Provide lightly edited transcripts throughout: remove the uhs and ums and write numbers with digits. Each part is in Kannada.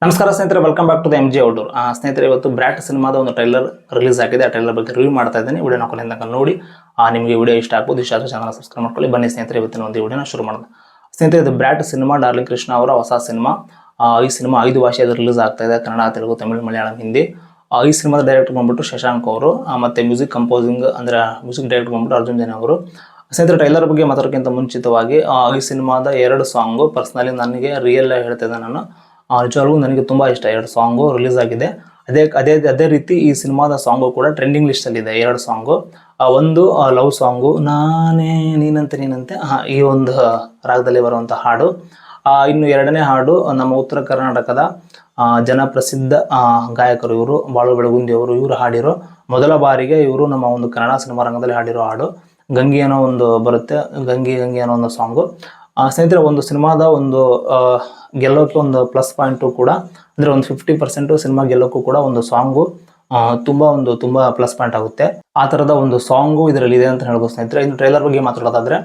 ನಮಸ್ಕಾರ ಸ್ನೇಹಿತರೆ, welcome back to the MG outdoor. ಸ್ನೇಹಿತರೆ, ಇವತ್ತು ಬ್ರ್ಯಾಟ್ ಸಿನಿಮಾದ ಒಂದು ಟ್ರೈಲರ್ ರಿಲೀಸ್ ಆಗಿದೆ. ಆ ಟ್ರೈಲರ್ ಬಗ್ಗೆ ರಿವ್ಯೂ ಮಾಡ್ತಾ ಇದ್ದೀನಿ. ವಿಡಿಯೋನ ಕೊನೆಯಿಂದ ನೋಡಿ ನಿಮಗೆ ವಿಡಿಯೋ ಇಷ್ಟ ಆಗ್ಬೋದು. ಇಷ್ಟ ಆದರೆ ಚಾನಲ್ ಸಬ್ಸ್ಕ್ರೈಬ್ ಮಾಡ್ಕೊಳ್ಳಿ. ಬನ್ನಿ ಸ್ನೇಹಿತರೆ, ಇವತ್ತಿನ ಒಂದು ವಿಡಿಯೋನ ಶುರು ಮಾಡೋಣ. ಸ್ನೇಹಿತರೆ, ಇದು ಬ್ರ್ಯಾಟ್ ಸಿನಿಮಾ ಡಾರ್ಲಿಂಗ್ ಕೃಷ್ಣ ಅವರ ಹೊಸ ಸಿನಿಮಾ. ಈ ಸಿನಿಮಾ 5 ಭಾಷೆಯಲ್ಲಿ ರಿಲೀಸ್ ಆಗ್ತಾ ಇದೆ: ಕನ್ನಡ, ತೆಲುಗು, ತಮಿಳು, ಮಲಯಾಳಂ, ಹಿಂದಿ. ಈ ಸಿನಿಮಾದ ಡೈರೆಕ್ಟರ್ ಬಂದ್ಬಿಟ್ಟು ಶಶಾಂಕ್ ಅವರು, ಮತ್ತೆ ಮ್ಯೂಸಿಕ್ ಕಂಪೋಸಿಂಗ್ ಅಂದ್ರೆ ಮ್ಯೂಸಿಕ್ ಡೈರೆಕ್ಟರ್ ಬಂದ್ಬಿಟ್ಟು ಅರ್ಜುನ್ ಜನ ಅವರು. ಸ್ನೇಹಿತರೆ, ಟ್ರೈಲರ್ ಬಗ್ಗೆ ಮಾತಾಡೋಕ್ಕಿಂತ ಮುಂಚಿತವಾಗಿ ಈ ಸಿನಿಮಾದ 2 ಸಾಂಗು ಪರ್ಸನಲಿ ನನಗೆ ರಿಯಲ್ ಹೇಳ್ತಿದ್ದೆ. ನಾನು ನಿಜವಾಗ್ಲೂ ನನಗೆ ತುಂಬ ಇಷ್ಟ. 2 ಸಾಂಗು ರಿಲೀಸ್ ಆಗಿದೆ. ಅದೇ ರೀತಿ ಈ ಸಿನಿಮಾದ ಸಾಂಗು ಕೂಡ ಟ್ರೆಂಡಿಂಗ್ ಲಿಸ್ಟಲ್ಲಿದೆ. 2 ಸಾಂಗು. ಒಂದು ಲವ್ ಸಾಂಗು, ನಾನೇ ನೀನಂತೆ ಈ ಒಂದು ರಾಗದಲ್ಲಿ ಬರುವಂಥ ಹಾಡು. ಇನ್ನು 2ನೇ ಹಾಡು ನಮ್ಮ ಉತ್ತರ ಕರ್ನಾಟಕದ ಜನಪ್ರಸಿದ್ಧ ಗಾಯಕರು ಇವರು, ಬಾಳು ಬೆಳಗುಂದಿ ಅವರು. ಇವರು ಹಾಡಿರೋ ಮೊದಲ ಬಾರಿಗೆ ಇವರು ನಮ್ಮ ಒಂದು ಕನ್ನಡ ಸಿನಿಮಾ ರಂಗದಲ್ಲಿ ಹಾಡಿರೋ ಹಾಡು ಗಂಗಿ ಅನ್ನೋ ಒಂದು ಬರುತ್ತೆ. ಗಂಗಿ ಅನ್ನೋ ಒಂದು ಸಾಂಗು. ಸ್ನೇಹಿತರೆ, ಒಂದು ಸಿನಿಮಾದ ಒಂದು ಗೆಲ್ಲೋಕ್ಕೆ ಒಂದು ಪ್ಲಸ್ ಪಾಯಿಂಟು ಕೂಡ, ಅಂದರೆ ಒಂದು 50% ಸಿನಿಮಾ ಗೆಲ್ಲೋಕ್ಕೂ ಕೂಡ ಒಂದು ಸಾಂಗು ತುಂಬ ಪ್ಲಸ್ ಪಾಯಿಂಟ್ ಆಗುತ್ತೆ. ಆ ಥರದ ಒಂದು ಸಾಂಗು ಇದರಲ್ಲಿ ಇದೆ ಅಂತ ಹೇಳ್ಬೋದು. ಸ್ನೇಹಿತರೆ, ಇನ್ನು ಟ್ರೈಲರ್ ಬಗ್ಗೆ ಮಾತಾಡೋದಾದ್ರೆ,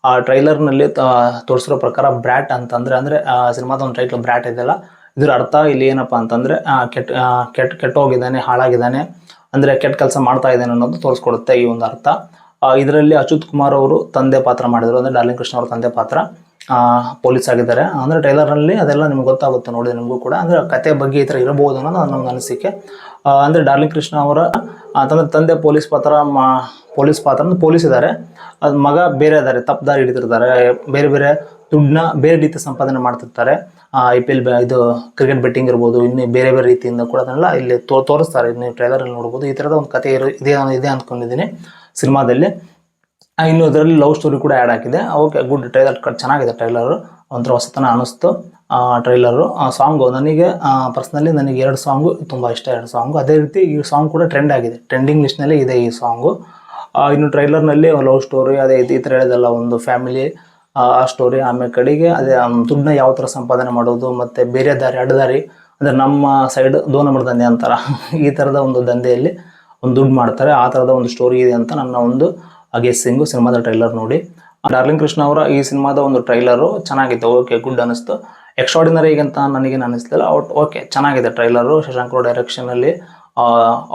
ಆ ಟ್ರೈಲರ್ನಲ್ಲಿ ತೋರಿಸಿರೋ ಪ್ರಕಾರ ಬ್ರ್ಯಾಟ್ ಅಂದರೆ ಸಿನಿಮಾದ ಒಂದು ಟೈಟ್ಲ್ ಬ್ರ್ಯಾಟ್ ಇದೆಯಲ್ಲ, ಇದರ ಅರ್ಥ ಇಲ್ಲಿ ಏನಪ್ಪ ಅಂತಂದರೆ ಕೆಟ್ಟೋಗಿದ್ದಾನೆ, ಹಾಳಾಗಿದ್ದಾನೆ, ಅಂದರೆ ಕೆಟ್ಟ ಕೆಲಸ ಮಾಡ್ತಾ ಇದ್ದಾನೆ ಅನ್ನೋದು ತೋರಿಸ್ಕೊಡುತ್ತೆ ಈ ಒಂದು ಅರ್ಥ. ಇದರಲ್ಲಿ ಅಚ್ಯುತ್ ಕುಮಾರ್ ಅವರು ತಂದೆ ಪಾತ್ರ ಮಾಡಿದರು, ಅಂದರೆ ಡಾರ್ಲಿಂಗ್ ಕೃಷ್ಣ ಅವರ ತಂದೆ ಪಾತ್ರ. ಪೊಲೀಸ್ ಆಗಿದ್ದಾರೆ. ಅಂದರೆ ಟ್ರೈಲರ್ನಲ್ಲಿ ಅದೆಲ್ಲ ನಿಮ್ಗೆ ಗೊತ್ತಾಗುತ್ತೆ ನೋಡಿ, ನಿಮಗೂ ಕೂಡ. ಅಂದರೆ ಕತೆ ಬಗ್ಗೆ ಈ ಥರ ಇರಬಹುದು ಅನ್ನೋದು ನನ್ನ ಅನಿಸಿಕೆ. ಅಂದರೆ ಡಾರ್ಲಿಂಗ್ ಕೃಷ್ಣ ಅವರ ತಂದೆ ಪೊಲೀಸ್ ಪಾತ್ರ ಪೊಲೀಸ್ ಇದ್ದಾರೆ, ಅದು ಮಗ ಬೇರೆ ಇದ್ದಾರೆ, ತಪ್ಪುದಾರಿ ಹಿಡಿತಿರ್ತಾರೆ, ಬೇರೆ ದುಡ್ಡನ್ನ ಬೇರೆ ರೀತಿ ಸಂಪಾದನೆ ಮಾಡ್ತಿರ್ತಾರೆ. IPL ಇದು ಕ್ರಿಕೆಟ್ ಬೆಟ್ಟಿಂಗ್ ಇರ್ಬೋದು, ಇನ್ನು ಬೇರೆ ರೀತಿಯಿಂದ ಕೂಡ ಅದನ್ನೆಲ್ಲ ಇಲ್ಲಿ ತೋರಿಸ್ತಾರೆ. ನೀವು ಟ್ರೈಲರಲ್ಲಿ ನೋಡ್ಬೋದು. ಈ ಥರದ ಒಂದು ಕತೆ ಇದೆ ಅಂದ್ಕೊಂಡಿದ್ದೀನಿ ಸಿನಿಮಾದಲ್ಲಿ. ಇನ್ನು ಇದರಲ್ಲಿ ಲವ್ ಸ್ಟೋರಿ ಕೂಡ ಆ್ಯಡ್ ಆಗಿದೆ. Okay, good. ಟ್ರೈಲರ್ ಚೆನ್ನಾಗಿದೆ. ಟ್ರೈಲರು ಒಂಥರ ಹೊಸತನ ಅನ್ನಿಸ್ತು. ಟ್ರೈಲರು ಸಾಂಗು ನನಗೆ ಪರ್ಸ್ನಲಿ ನನಗೆ 2 ಸಾಂಗು ತುಂಬ ಇಷ್ಟ. 2 ಸಾಂಗು. ಅದೇ ರೀತಿ ಈ ಸಾಂಗ್ ಕೂಡ ಟ್ರೆಂಡ್ ಆಗಿದೆ, ಟ್ರೆಂಡಿಂಗ್ ಲಿಸ್ಟ್ನಲ್ಲೇ ಇದೆ ಈ ಸಾಂಗು. ಇನ್ನು ಟ್ರೈಲರ್ನಲ್ಲಿ ಲವ್ ಸ್ಟೋರಿ ಅದೇ ಈ ಥರ ಹೇಳಿದಲ್ಲ, ಒಂದು ಫ್ಯಾಮಿಲಿ ಆ ಸ್ಟೋರಿ. ಆಮೇಲೆ ಕಡೆಗೆ ಅದೇ ದುಡ್ಡನ್ನ ಯಾವ ಥರ ಸಂಪಾದನೆ ಮಾಡೋದು, ಮತ್ತು ಬೇರೆ ದಾರಿ ಅಡ್ಡದಾರಿ, ಅಂದರೆ ನಮ್ಮ ಸೈಡ್ 2 ನಂಬರ್ ದಂಧೆ ಅಂತಾರ, ಈ ಥರದ ಒಂದು ದಂಧೆಯಲ್ಲಿ ಒಂದು ದುಡ್ಡು ಮಾಡ್ತಾರೆ. ಆ ಥರದ ಒಂದು ಸ್ಟೋರಿ ಇದೆ ಅಂತ ನನ್ನ ಒಂದು ಗೆಸ್ಸಿಂಗು ಸಿನಿಮಾದ ಟ್ರೈಲರ್ ನೋಡಿ. ಡಾರ್ಲಿಂಗ್ ಕೃಷ್ಣ ಅವರ ಈ ಸಿನಿಮಾದ ಒಂದು ಟ್ರೈಲರು ಚೆನ್ನಾಗಿತ್ತು. ಓಕೆ, ಗುಡ್ ಅನ್ನಿಸ್ತು. ಎಕ್ಸ್ಟ್ರಾರ್ಡಿನರಿ ಅಂತ ನನಗೇನು ಅನ್ನಿಸ್ಲಿಲ್ಲ. ಓಕೆ, ಚೆನ್ನಾಗಿದೆ ಟ್ರೈಲರು. ಶಶಾಂಕ್ ಅವ್ರ ಡೈರೆಕ್ಷನಲ್ಲಿ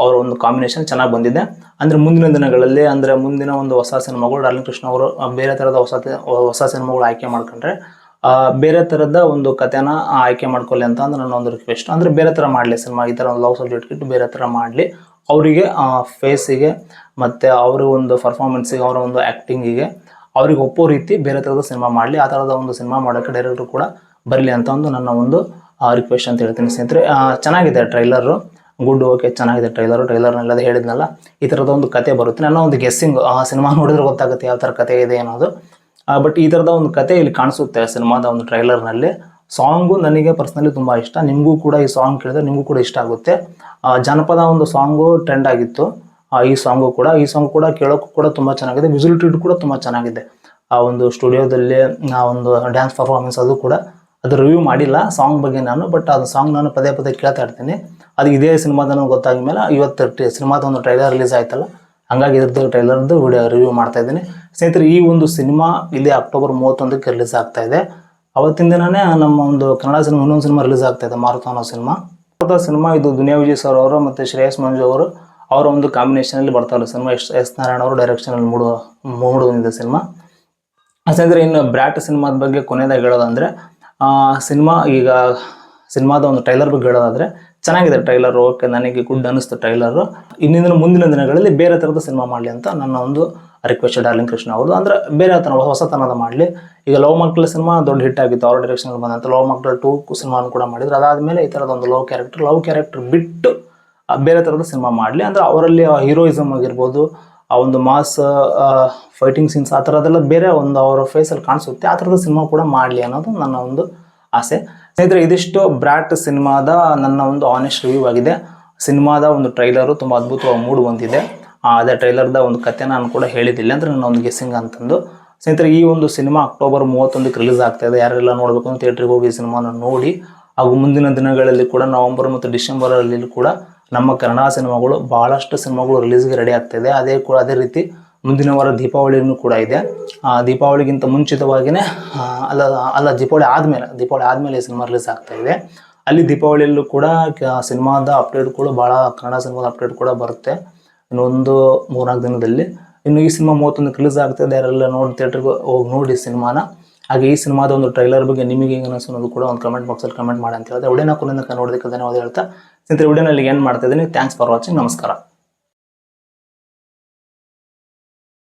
ಅವರ ಒಂದು ಕಾಂಬಿನೇಷನ್ ಚೆನ್ನಾಗಿ ಬಂದಿದೆ. ಅಂದರೆ ಮುಂದಿನ ದಿನಗಳಲ್ಲಿ, ಅಂದರೆ ಮುಂದಿನ ಒಂದು ಹೊಸ ಸಿನಿಮಾಗಳು ಡಾರ್ಲಿಂಗ್ ಕೃಷ್ಣ ಅವರು ಬೇರೆ ಥರದ ಹೊಸ ಸಿನಿಮಾಗಳು ಆಯ್ಕೆ ಮಾಡ್ಕೊಂಡ್ರೆ ಬೇರೆ ಥರದ ಒಂದು ಕಥೆನ ಆಯ್ಕೆ ಮಾಡ್ಕೊಳ್ಳಿ ಅಂತ ನನ್ನ ಒಂದು ರಿಕ್ವೆಸ್ಟ್. ಅಂದರೆ ಬೇರೆ ಥರ ಮಾಡಲಿ ಸಿನಿಮಾ. ಈ ಥರ ಒಂದು ಲವ್ ಸಬ್ಜೆಕ್ಟ್ ಇಟ್ಟು ಬೇರೆ ಥರ ಮಾಡಲಿ. ಅವರಿಗೆ ಫೇಸಿಗೆ ಮತ್ತು ಅವರ ಒಂದು ಪರ್ಫಾರ್ಮೆನ್ಸಿಗೆ, ಅವರ ಒಂದು ಆ್ಯಕ್ಟಿಂಗಿಗೆ ಅವ್ರಿಗೆ ಒಪ್ಪೋ ರೀತಿ ಬೇರೆ ಥರದ ಸಿನಿಮಾ ಮಾಡಲಿ. ಆ ಥರದ ಒಂದು ಸಿನಿಮಾ ಮಾಡೋಕ್ಕೆ ಡೈರೆಕ್ಟ್ರು ಕೂಡ ಬರಲಿ ಅಂತ ಒಂದು ನನ್ನ ಒಂದು ರಿಕ್ವೆಸ್ಟ್ ಅಂತ ಹೇಳ್ತೀನಿ. ಸ್ನೇಹಿತರೆ, ಚೆನ್ನಾಗಿದೆ ಟ್ರೈಲರು. ಗುಡ್. ಓಕೆ, ಚೆನ್ನಾಗಿದೆ ಟ್ರೈಲರ್ನೆಲ್ಲ ಹೇಳಿದ್ನಲ್ಲ, ಈ ಥರದ ಒಂದು ಕತೆ ಬರುತ್ತೆ. ನನ್ನ ಒಂದು ಗೆಸ್ಸಿಂಗ್, ಸಿನಿಮಾ ನೋಡಿದ್ರೆ ಗೊತ್ತಾಗುತ್ತೆ ಯಾವ ಥರ ಕತೆ ಇದೆ ಅನ್ನೋದು. ಬಟ್ ಈ ಥರದ ಒಂದು ಕತೆ ಇಲ್ಲಿ ಕಾಣಿಸುತ್ತೆ ಸಿನಿಮಾದ ಒಂದು ಟ್ರೈಲರ್ನಲ್ಲಿ. ಸಾಂಗು ನನಗೆ ಪರ್ಸ್ನಲಿ ತುಂಬ ಇಷ್ಟ. ನಿಮಗೂ ಕೂಡ ಈ ಸಾಂಗ್ ಕೇಳಿದ್ರೆ ನಿಮಗೂ ಕೂಡ ಇಷ್ಟ ಆಗುತ್ತೆ. ಜಾನಪದ ಒಂದು ಸಾಂಗು ಟ್ರೆಂಡ್ ಆಗಿತ್ತು. ಈ ಸಾಂಗು ಕೂಡ ಕೇಳೋಕ್ಕೂ ಕೂಡ ತುಂಬ ಚೆನ್ನಾಗಿದೆ. ವಿಸುಲಿಟಿ ಕೂಡ ತುಂಬ ಚೆನ್ನಾಗಿದೆ. ಆ ಒಂದು ಸ್ಟುಡಿಯೋದಲ್ಲಿ ಒಂದು ಡ್ಯಾನ್ಸ್ ಪರ್ಫಾರ್ಮೆನ್ಸ್ ಅದು ರಿವ್ಯೂ ಮಾಡಿಲ್ಲ ಸಾಂಗ್ ಬಗ್ಗೆ ನಾನು. ಬಟ್ ಅದು ಸಾಂಗ್ ನಾನು ಪದೇ ಕೇಳ್ತಾ ಇರ್ತೀನಿ. ಅದು ಇದೇ ಸಿನಿಮಾದ ಗೊತ್ತಾದ ಮೇಲೆ ಇವತ್ತು ಸಿನಿಮಾದ ಒಂದು ಟ್ರೈಲರ್ ರಿಲೀಸ್ ಆಯ್ತಲ್ಲ, ಹಂಗಾಗಿ ಇದ್ರದ್ದು ಟ್ರೈಲರ್ದು ವಿಡಿಯೋ ರಿವ್ಯೂ ಮಾಡ್ತಾ ಇದ್ದೀನಿ. ಸ್ನೇಹಿತರೆ, ಈ ಒಂದು ಸಿನಿಮಾ ಇಲ್ಲಿ ಅಕ್ಟೋಬರ್ 31ಕ್ಕೆ ರಿಲೀಸ್ ಆಗ್ತಾ ಇದೆ. ಅವತ್ತಿನ ದಿನನೇ ನಮ್ಮ ಒಂದು ಕನ್ನಡ ಸಿನಿಮಾ ಇನ್ನೊಂದು ಸಿನಿಮಾ ರಿಲೀಸ್ ಆಗ್ತಾ ಇದೆ, ಮಾರುತ ಅನ್ನೋ ಸಿನಿಮಾ. ಇದು ದುನಿಯಾ ವಿಜಯ್ ಸರ್ ಅವರು ಮತ್ತು ಶ್ರೇಯಸ್ ಮಂಜು ಅವರು ಅವರ ಒಂದು ಕಾಂಬಿನೇಷನಲ್ಲಿ ಬರ್ತಾಯಿಲ್ಲ ಸಿನಿಮಾ. ಎಸ್ ನಾರಾಯಣ ಅವರು ಡೈರೆಕ್ಷನಲ್ಲಿ ಮೂಡು ಬಂದಿದೆ ಸಿನಿಮಾ. ಸ್ನೇಹಿತರೆ, ಇನ್ನು ಬ್ರ್ಯಾಟ್ ಸಿನಿಮಾದ ಬಗ್ಗೆ ಕೊನೆಯದಾಗಿ ಹೇಳೋದಂದರೆ, ಸಿನಿಮಾದ ಒಂದು ಟ್ರೈಲರ್ ಬಗ್ಗೆ ಹೇಳೋದಾದರೆ ಚೆನ್ನಾಗಿದೆ ಟ್ರೈಲರ್. ಓಕೆ, ನನಗೆ ಗುಡ್ ಅನ್ನಿಸ್ತು ಟ್ರೈಲರು. ಮುಂದಿನ ದಿನಗಳಲ್ಲಿ ಬೇರೆ ಥರದ ಸಿನಿಮಾ ಮಾಡಲಿ ಅಂತ ನನ್ನ ಒಂದು ರಿಕ್ವೆಸ್ಟ್ ಡಾರ್ಲಿಂಗ್ ಕೃಷ್ಣ ಅವ್ರದ್ದು. ಅಂದರೆ ಬೇರೆ ಹೊಸತನದ ಮಾಡಲಿ. ಈಗ ಲವ್ ಮಕ್ಕಳ ಸಿನಿಮಾ ದೊಡ್ಡ ಹಿಟ್ ಆಗಿತ್ತು, ಅವ್ರ ಡೈರೆಕ್ಷನಲ್ಲಿ ಬಂದಂಥ ಲವ್ ಮಕ್ಕಳ 2 ಸಿನಿಮಾನು ಕೂಡ ಮಾಡಿದ್ರು. ಅದಾದಮೇಲೆ ಈ ಥರದ ಒಂದು ಲವ್ ಕ್ಯಾರೆಕ್ಟರ್ ಬಿಟ್ಟು ಬೇರೆ ಥರದ ಸಿನಿಮಾ ಮಾಡಲಿ. ಅಂದರೆ ಅವರಲ್ಲಿ ಹೀರೋಯಿಸಮ್ ಆಗಿರ್ಬೋದು, ಆ ಒಂದು ಮಾಸ್ ಫೈಟಿಂಗ್ ಸೀನ್ಸ್, ಆ ಥರದ್ದೆಲ್ಲ ಬೇರೆ ಒಂದು ಅವರ ಫೇಸಲ್ಲಿ ಕಾಣಿಸುತ್ತೆ. ಆ ಥರದ ಸಿನಿಮಾ ಕೂಡ ಮಾಡಲಿ ಅನ್ನೋದು ನನ್ನ ಒಂದು ಆಸೆ. ಸ್ನೇಹಿತರೆ, ಇದಿಷ್ಟು ಬ್ರ್ಯಾಟ್ ಸಿನಿಮಾದ ನನ್ನ ಒಂದು ಆನೆಸ್ಟ್ ರಿವ್ಯೂ ಆಗಿದೆ. ಸಿನಿಮಾದ ಒಂದು ಟ್ರೈಲರು ತುಂಬ ಅದ್ಭುತವಾಗಿ ಮೂಡಿ ಬಂದಿದೆ. ಅದೇ ಟ್ರೈಲರ್ದ ಒಂದು ಕತೆ ನಾನು ಕೂಡ ಹೇಳಿದ್ದಿಲ್ಲ, ಅಂದರೆ ನನ್ನ ಒಂದು ಗೆಸ್ಸಿಂಗ್ ಅಂತಂದು. ಸ್ನೇಹಿತರೆ, ಈ ಒಂದು ಸಿನಿಮಾ ಅಕ್ಟೋಬರ್ 31ಕ್ಕೆ ರಿಲೀಸ್ ಆಗ್ತಾ ಇದೆ. ಯಾರೆಲ್ಲ ನೋಡಬೇಕು ಅಂತ ಥಿಯೇಟ್ರಿಗೆ ಹೋಗಿ ಸಿನಿಮಾನ ನೋಡಿ. ಹಾಗೂ ಮುಂದಿನ ದಿನಗಳಲ್ಲಿ ಕೂಡ ನವೆಂಬರ್ ಮತ್ತು ಡಿಸೆಂಬರಲ್ಲಿ ಕೂಡ ನಮ್ಮ ಕನ್ನಡ ಸಿನಿಮಾಗಳು ಭಾಳಷ್ಟು ಸಿನಿಮಾಗಳು ರಿಲೀಸ್ಗೆ ರೆಡಿ ಆಗ್ತಾಯಿದೆ. ಅದೇ ರೀತಿ ಮುಂದಿನ ವಾರ ದೀಪಾವಳಿನೂ ಕೂಡ ಇದೆ. ದೀಪಾವಳಿಗಿಂತ ಮುಂಚಿತವಾಗಿಯೇ ದೀಪಾವಳಿ ಆದಮೇಲೆ ಈ ಸಿನಿಮಾ ರಿಲೀಸ್ ಆಗ್ತಾ ಇದೆ. ಅಲ್ಲಿ ದೀಪಾವಳಿಯಲ್ಲೂ ಕೂಡ ಸಿನಿಮಾದ ಅಪ್ಡೇಟ್ಗಳು ಭಾಳ ಕನ್ನಡ ಸಿನಿಮಾದ ಅಪ್ಡೇಟ್ ಕೂಡ ಬರುತ್ತೆ ಇನ್ನೊಂದು 3-4 ದಿನದಲ್ಲಿ. ಇನ್ನು ಈ ಸಿನಿಮಾ 31ಕ್ಕೆ ರಿಲೀಸ್ ಆಗ್ತದೆ, ಯಾರೆಲ್ಲ ನೋಡಿ ಥಿಯೇಟ್ರಿಗೆ ಹೋಗಿ ನೋಡಿ ಸಿನಿಮಾನ. ಹಾಗೆ ಈ ಸಿನಿಮಾದ ಒಂದು ಟ್ರೈಲರ್ ಬಗ್ಗೆ ನಿಮಗೆ ಹೆಂಗೆ ಅನಿಸು ಅನ್ನೋದು ಕೂಡ ಒಂದು ಕಮೆಂಟ್ ಬಾಕ್ಸಲ್ಲಿ ಕಮೆಂಟ್ ಮಾಡಿ ಅಂತ ಹೇಳಿದ್ರೆ ವಿಡಿಯೋನ ಕೊನೆಯಿಂದ ನೋಡೋದಕ್ಕೆ ಧನ್ಯವಾದ ಹೇಳ್ತಾ ಸ್ನೇಹಿತರೆ ವಿಡಿಯೋನಲ್ಲಿ ಏನು ಮಾಡ್ತಾ ಇದ್ದೀನಿ. Thanks for watching. ನಮಸ್ಕಾರ.